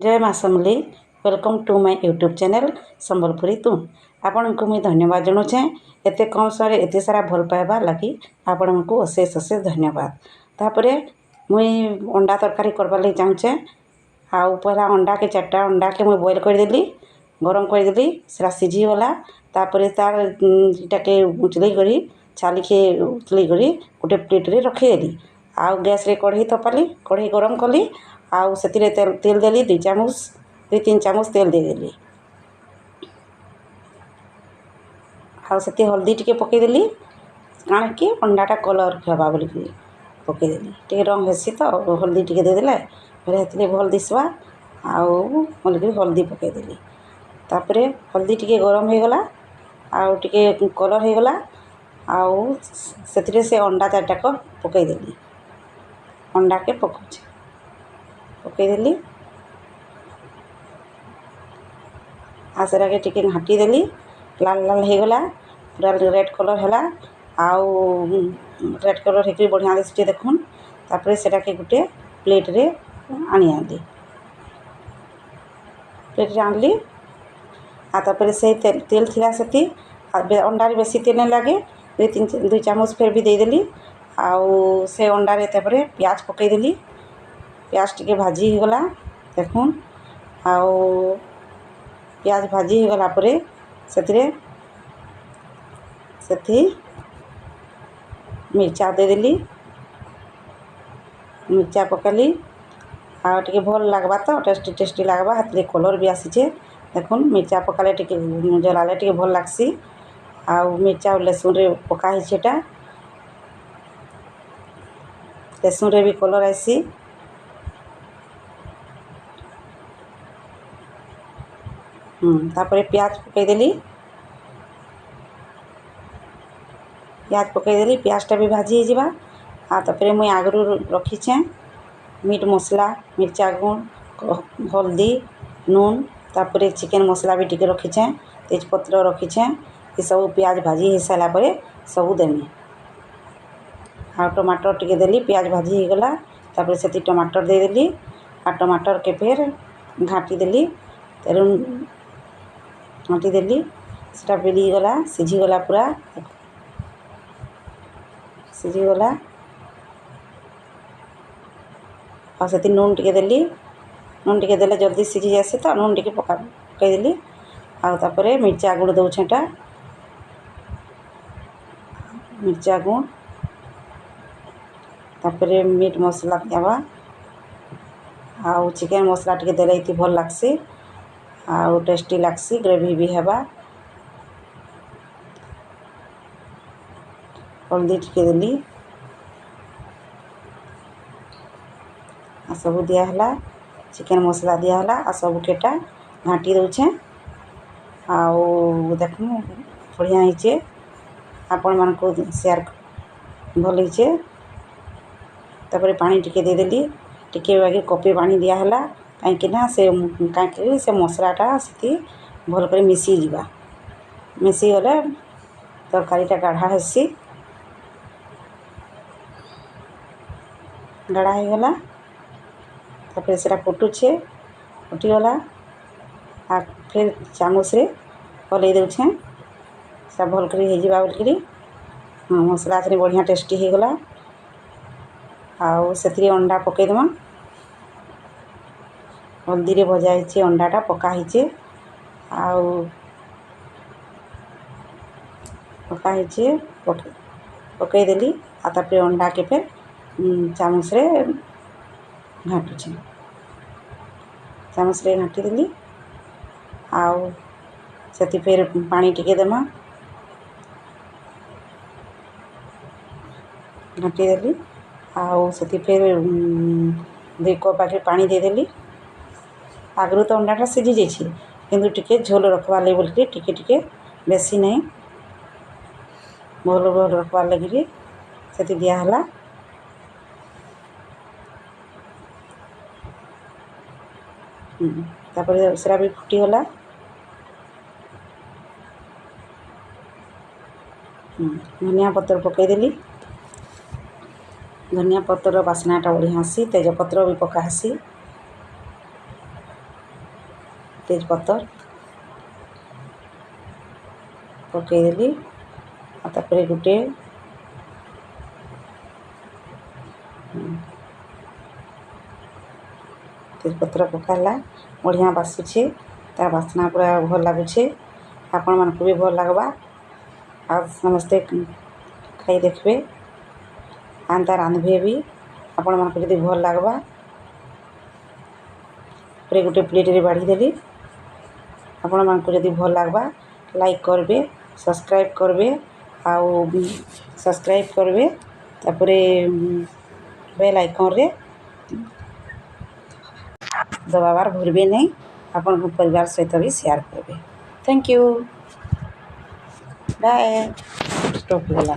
जय माँ Samalei welcome to my YouTube channel Sambalpuri तू आपण को मुझे धन्यवाद जनाऊे एत कम समय एत सारा भल पाइबा लगी आपण को अशेष अशेष धन्यवाद। तापर मुई अंडा तरकारी करवार लगी चाहूचे आउ पहला अंडा के 4टा अंडा के मुई बॉयल करदेली गरम करदेली सेटा सीझीगला तापर तार इटाके उचल कर छाली के उचल कर गोटे प्लेट रे रखीदेली आउ गैस रे कढ़ई तपाली कढ़ई गरम कली आउ से तेल देली 2-3 चामच तेल देदेली आउ से हल्दी टिके पकईदेली काण कि अंडाटा कलर हेबा बोलिकी पकईदेली टे रंग हेसी तो हल्दी टिके देदेले फिर भल दिसवा आउ बोलिकी हल्दी पकईदेली तापरे हल्दी टिके गरम हो गला आउ टिके कलर हो गला आउ से अंडा 4टाक पकईदेली अंडा के पकईदेली आ सेटाके टिके घाटी देली लाल लाल हो गला पूरा रेड कलर है आउ रेड कलर होकर बढ़िया दिशे देखुन तापर सेटाके गोटे प्लेट रे आनी प्लेट रे आनली आ तापर से तेल थिला सेती अंडारे बेसी तेल नहीं लगे 2 चामच फिर भी देदेली आउ से अंडारे तापर प्याज पकईदेली प्याज टिके भाजी हो गला देखुन आउ प्याज भाजी हो गला परे सेथि मिर्चा देदेली मिर्चा पकेली आ टिके भल लागबा तो टेस्टी लागबा हाथ कलर भी आसीचे देखुन मिर्चा पकाले टिके जलाले टिके भल लागसी आउ मिर्चा लहसुन रे पका हिचेटा लहसुन रे भी कलर आसी तापर प्याज पकईदेली प्याजटा भी भाजी हो आ तापर मुई आगरू रखीचे मीट मसला मिर्चा गुण हल्दी नून तापर चिकेन मसला भी टिके रखीचे तेजपत्र रखीचे ये सब प्याज भाजी हो सारा पर सब देमी आ टमाटर टिके देली प्याज भाजी हो गला तापर से टमाटर देदेली आ टमाटर के फिर घाटी देली तेरू घाटी देली सेटा बेली गला सीझीगला पूरा सीझीगला आ से नून टिके देली नून टिके देले जल्दी सीझी जासी तो नून टिके पकईदेली आ तापर मिर्चा गुड़ दौछेटा मिर्चा गुड़ तापर मीट मसला दियावा आउ चिकेन मसला टिके देले इति भल लागसी आउ टेस्टी लागसी ग्रेवी भी हेबा हल्दी टिके देली आ सब दियाहला चिकेन मसला दियाहला आ सबकेटा घाटी दौछे आउ देखु बढ़िया होइचे आपण मान को शेयर भल होइचे तापर पानी टिके देदेली टिके आगे कपे पानी दियाहला कहीं से मसलाटा से भल कर मिसी जीवा मिसी गले तरकारीटा गाढ़ा हेसी गाढ़ा हो गला तापर सेटा फुटुछे फुटीगला आ फिर चामच रे हलई दौछे सब भल कर बोलिकी मसला से बढ़िया टेस्टी हो गला आउ से अंडा पकईदमा हल्दी रे भजा होइचे अंडाटा पका होइचे आउ पका होइचे पकईदेली आ तापर अंडा के फिर चामच रे घाटुछे चामच रे घाटी देली आउ से फिर पानी टिके देमा घाटी देली आउ से फिर 2 कप आगे पानी देदेली आगरू तो अंडाटा सीझी जाइए किंतु टिके झोल रखवार लगे बोलिकी टिके टिके बेसी नहीं भल भल रखवार लगे से दियाहला तापर सेरा भी फुटीगला धनिया पत्र पकईदेली धनिया पत्र बास्नाटा बढ़िया आसी तेजपत्र भी पका आसी तेजपत्र पकईदेली तापर गोटे तेजपत्र पकाला बढ़िया बासुचे तार बास्ना पूरा भल लगुचे आपण मानक भी भल लगवा आ समस्ते खाई देखबे आंता रांधबे भी आपण मानक जदि भल लगवा फिर गोटे प्लेट रे बाढ़ी देली आपण मानक जदि भल लगवा लाइक करबे सब्सक्राइब करबे आउ सब्सक्राइब करबे तापरे बेल आइकन रे दबाबार भूलबे नहीं आपण परिवार सहित भी शेयर करबे। थैंक यू बाय स्टॉप होगा।